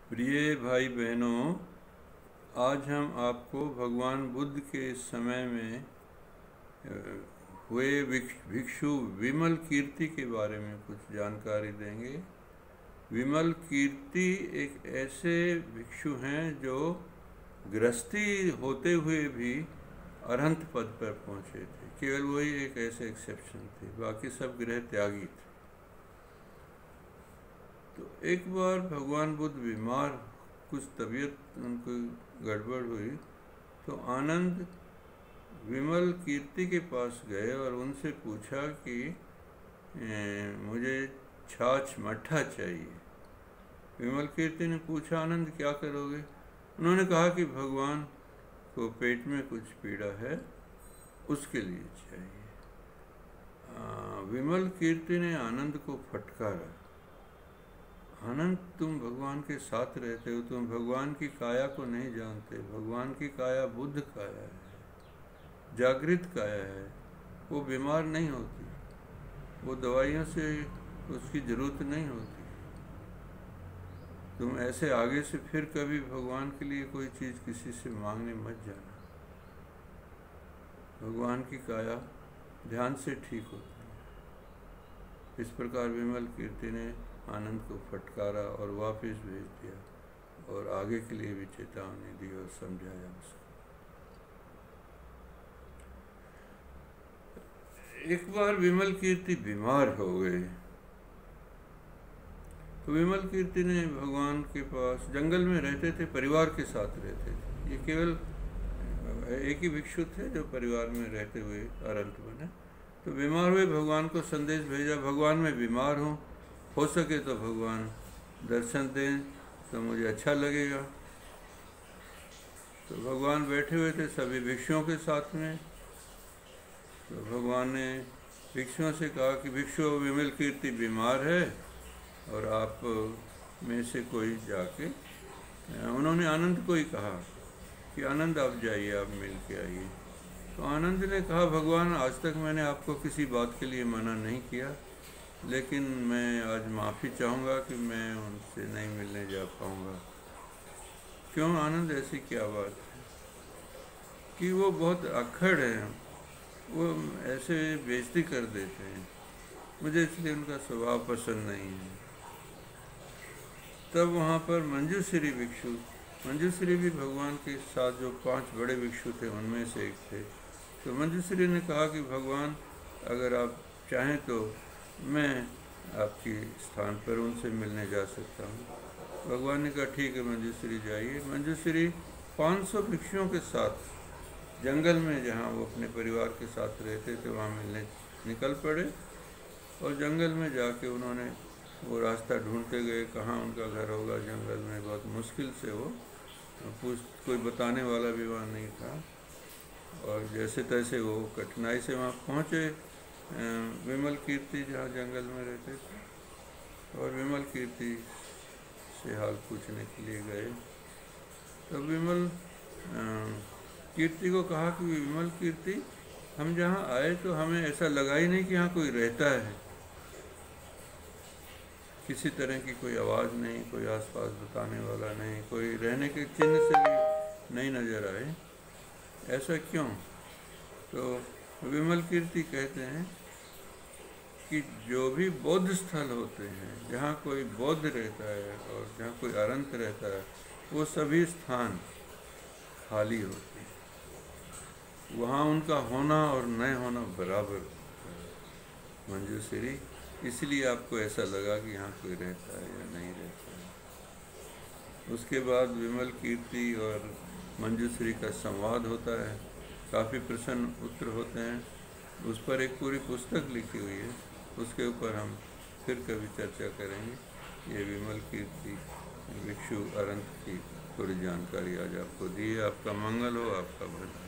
प्रिय भाई बहनों, आज हम आपको भगवान बुद्ध के समय में अ, हुए भिक्षु विमल कीर्ति के बारे में कुछ जानकारी देंगे। विमल कीर्ति एक ऐसे भिक्षु हैं जो गृहस्थी होते हुए भी अरहंत पद पर पहुँचे थे। केवल वही एक ऐसे एक्सेप्शन थे, बाकी सब गृह त्यागी थे। तो एक बार भगवान बुद्ध बीमार, कुछ तबीयत उनको गड़बड़ हुई, तो आनंद विमल कीर्ति के पास गए और उनसे पूछा कि मुझे छाछ मट्ठा चाहिए। विमल कीर्ति ने पूछा, आनंद क्या करोगे? उन्होंने कहा कि भगवान को पेट में कुछ पीड़ा है, उसके लिए चाहिए। विमल कीर्ति ने आनंद को फटकारा, आनंद तुम भगवान के साथ रहते हो, तुम भगवान की काया को नहीं जानते। भगवान की काया बुद्ध काया है, जागृत काया है। वो बीमार नहीं होती, वो दवाइयों से उसकी ज़रूरत नहीं होती। तुम ऐसे आगे से फिर कभी भगवान के लिए कोई चीज़ किसी से मांगने मत जाना। भगवान की काया ध्यान से ठीक होती है। इस प्रकार विमल कीर्ति ने आनंद को फटकारा और वापस भेज दिया और आगे के लिए भी चेतावनी दी और समझाया उसको। एक बार विमल कीर्ति बीमार हो गए, तो विमल कीर्ति ने भगवान के पास, जंगल में रहते थे, परिवार के साथ रहते थे। ये केवल एक ही भिक्षु थे जो परिवार में रहते हुए अरहंत बने। तो बीमार हुए, भगवान को संदेश भेजा, भगवान मैं बीमार हूँ, हो सके तो भगवान दर्शन दें तो मुझे अच्छा लगेगा। तो भगवान बैठे हुए थे सभी भिक्षुओं के साथ में। तो भगवान ने भिक्षुओं से कहा कि भिक्षु विमल कीर्ति बीमार है और आप में से कोई जाके, उन्होंने आनंद को ही कहा कि आनंद आप जाइए, आप मिल के आइए। तो आनंद ने कहा, भगवान आज तक मैंने आपको किसी बात के लिए मना नहीं किया, लेकिन मैं आज माफ़ी चाहूँगा कि मैं उनसे नहीं मिलने जा पाऊँगा। क्यों आनंद, ऐसी क्या बात है? कि वो बहुत अक्खड़ हैं, वो ऐसे बेइज्जती कर देते हैं, मुझे इसलिए उनका स्वभाव पसंद नहीं है। तब वहाँ पर मंजूश्री भिक्षु, मंजूश्री भी भगवान के साथ जो 5 बड़े भिक्षु थे उनमें से एक थे। तो मंजूश्री ने कहा कि भगवान अगर आप चाहें तो मैं आपके स्थान पर उनसे मिलने जा सकता हूँ। भगवान ने कहा ठीक है मंजूश्री जाइए। मंजूश्री 500 भिक्षुओं के साथ जंगल में, जहाँ वो अपने परिवार के साथ रहते थे, वहाँ मिलने निकल पड़े। और जंगल में जाके उन्होंने वो रास्ता ढूंढते गए, कहाँ उनका घर होगा। जंगल में बहुत मुश्किल से वो कोई बताने वाला भी वहाँ नहीं था, और जैसे तैसे वो कठिनाई से वहाँ पहुँचे विमल कीर्ति जहाँ जंगल में रहते थे। और विमल कीर्ति से हाल पूछने के लिए गए। तब विमल कीर्ति को कहा कि विमल कीर्ति, हम जहाँ आए तो हमें ऐसा लगा ही नहीं कि यहाँ कोई रहता है। किसी तरह की कोई आवाज़ नहीं, कोई आसपास बताने वाला नहीं, कोई रहने के चिन्ह से भी नहीं नज़र आए। ऐसा क्यों? तो विमल कीर्ति कहते हैं कि जो भी बौद्ध स्थल होते हैं, जहाँ कोई बौद्ध रहता है और जहाँ कोई अरहंत रहता है, वो सभी स्थान खाली होते हैं। वहाँ उनका होना और न होना बराबर होता है। मंजूश्री, इसलिए आपको ऐसा लगा कि यहाँ कोई रहता है या नहीं रहता है। उसके बाद विमल कीर्ति और मंजूश्री का संवाद होता है, काफ़ी प्रश्न उत्तर होते हैं। उस पर एक पूरी पुस्तक लिखी हुई है, उसके ऊपर हम फिर कभी चर्चा करेंगे। ये विमल कीर्ति भिक्षु अरहंत की थोड़ी जानकारी आज आपको दी है। आपका मंगल हो, आपका भला।